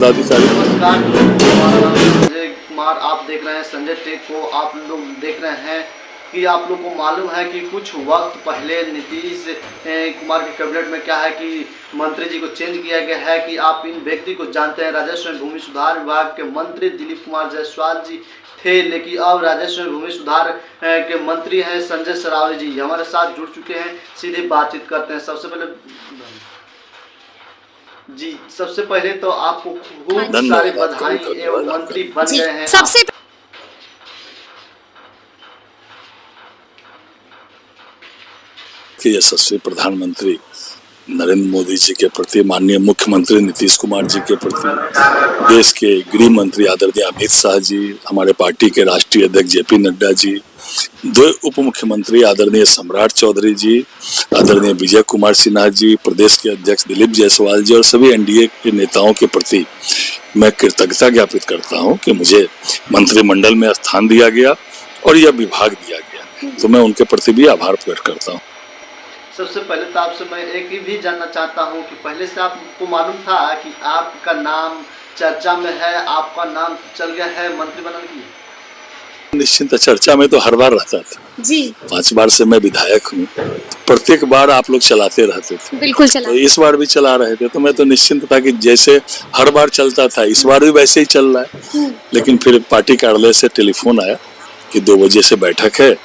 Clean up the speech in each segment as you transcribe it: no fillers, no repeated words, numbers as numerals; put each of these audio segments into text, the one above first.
नमस्कार, संजय कुमार आप देख रहे हैं संजय टेक को। आप लोग देख रहे हैं कि आप लोग को मालूम है कि कुछ वक्त पहले नीतीश कुमार के कैबिनेट में क्या है कि मंत्री जी को चेंज किया गया है कि आप इन व्यक्ति को जानते हैं। राजस्व एवं भूमि सुधार विभाग के मंत्री दिलीप कुमार जायसवाल जी थे, लेकिन अब राजस्व एवं भूमि सुधार के मंत्री हैं संजय सरावगी जी हमारे साथ जुड़ चुके हैं। सीधे बातचीत करते हैं। सबसे पहले तो आपको खूब सारी बधाई एवं मंत्री बन गए हैं। सबसे यशस्वी प्रधानमंत्री नरेंद्र मोदी जी के प्रति, माननीय मुख्यमंत्री नीतीश कुमार जी के प्रति, देश के गृह मंत्री आदरणीय अमित शाह जी, हमारे पार्टी के राष्ट्रीय अध्यक्ष जेपी नड्डा जी, दो उप मुख्यमंत्री आदरणीय सम्राट चौधरी जी, आदरणीय विजय कुमार सिन्हा जी, प्रदेश के अध्यक्ष दिलीप जायसवाल जी और सभी एनडीए के नेताओं के प्रति मैं कृतज्ञता ज्ञापित करता हूं कि मुझे मंत्रिमंडल में स्थान दिया गया और यह विभाग दिया गया, तो मैं उनके प्रति भी आभार प्रकट करता हूं। सबसे पहले तो आपसे मैं एक ही भी जानना चाहता हूं कि पहले से आपको मालूम था कि आपका नाम चर्चा में है, आपका नाम चल गया है मंत्री बनने के लिए? निश्चिंत चर्चा में तो हर बार रहता था जी। 5 बार से मैं विधायक हूँ, प्रत्येक बार आप लोग चलाते रहते थे। बिल्कुल चला। तो इस बार भी चला रहे थे, तो मैं तो निश्चिंत था कि जैसे हर बार चलता था इस बार भी वैसे ही चल रहा है। लेकिन फिर पार्टी कार्यालय से टेलीफोन आया कि 2 बजे से बैठक है,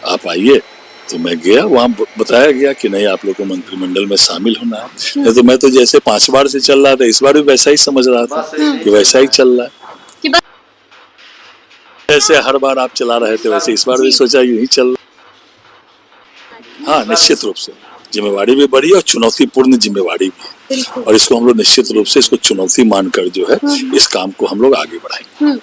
आप आइए। तो मैं गया, वहाँ बताया गया कि नहीं आप लोग को मंत्रिमंडल में शामिल होना है। तो मैं तो जैसे 5 बार से चल रहा था इस बार भी वैसा ही समझ रहा था कि वैसा ही चल रहा है। जैसे हर बार आप चला रहे थे वैसे इस बार भी सोचा यूं ही चल रहा। हाँ, निश्चित रूप से जिम्मेवारी भी बढ़ी और चुनौतीपूर्ण जिम्मेवारी भी है, और इसको हम लोग निश्चित रूप से इसको चुनौती मानकर जो है इस काम को हम लोग आगे बढ़ाएंगे।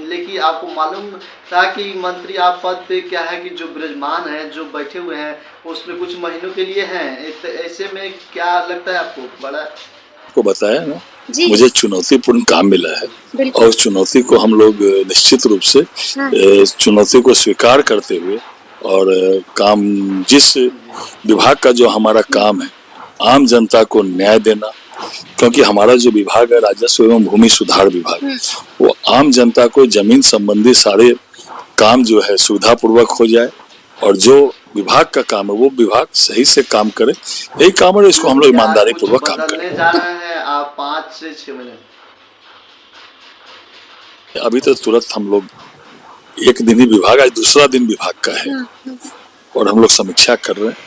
लेकिन आपको मालूम था कि मंत्री आप पद पे क्या है कि जो विराजमान है, जो बैठे हुए हैं, उसमें कुछ महीनों के लिए हैं। ऐसे में क्या लगता है आपको? बड़ा आपको बताया ना, मुझे चुनौतीपूर्ण काम मिला है और चुनौती को हम लोग निश्चित रूप से चुनौती को स्वीकार करते हुए और काम, जिस विभाग का जो हमारा काम है आम जनता को न्याय देना, क्योंकि हमारा जो विभाग है राजस्व एवं भूमि सुधार विभाग, वो आम जनता को जमीन संबंधी सारे काम जो है सुविधा पूर्वक हो जाए और जो विभाग का काम है वो विभाग सही से काम करे, यही काम है। इसको हम लोग ईमानदारी पूर्वक काम करें। जा रहे हैं आप 5 से 6 बजे? अभी तो तुरंत हम लोग एक दिन ही विभाग, आज दूसरा दिन विभाग का है और हम लोग समीक्षा कर रहे हैं।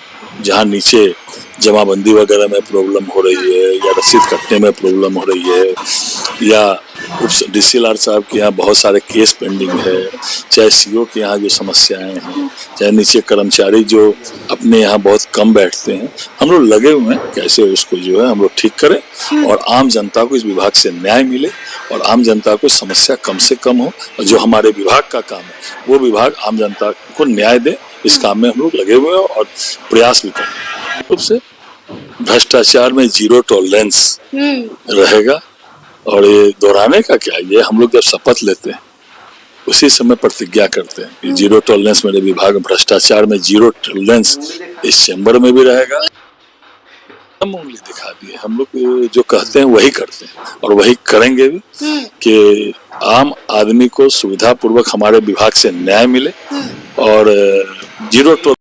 जहाँ नीचे जमाबंदी वगैरह में प्रॉब्लम हो रही है या रसीद कटने में प्रॉब्लम हो रही है या डीसीएलआर साहब के यहाँ बहुत सारे केस पेंडिंग है, चाहे सीओ के यहाँ जो समस्याएं हैं, चाहे नीचे कर्मचारी जो अपने यहाँ बहुत कम बैठते हैं, हम लोग लगे हुए हैं कैसे उसको जो है हम लोग ठीक करें और आम जनता को इस विभाग से न्याय मिले और आम जनता को समस्या कम से कम हो और जो हमारे विभाग का काम है वो विभाग आम जनता को न्याय दे। इस काम में हम लोग लगे हुए हैं और प्रयास भी करें। रूप से भ्रष्टाचार में 0 टॉलरेंस रहेगा और ये दोहराने का क्या, ये हम लोग जब शपथ लेते हैं उसी समय प्रतिज्ञा करते हैं कि 0 टॉलरेंस मेरे विभाग, भ्रष्टाचार में 0 टॉलरेंस इस चैम्बर में भी रहेगा। हम उंगली दिखा दिए, हम लोग जो कहते हैं वही करते हैं और वही करेंगे भी कि आम आदमी को सुविधा पूर्वक हमारे विभाग से न्याय मिले और 0 टॉलरेंस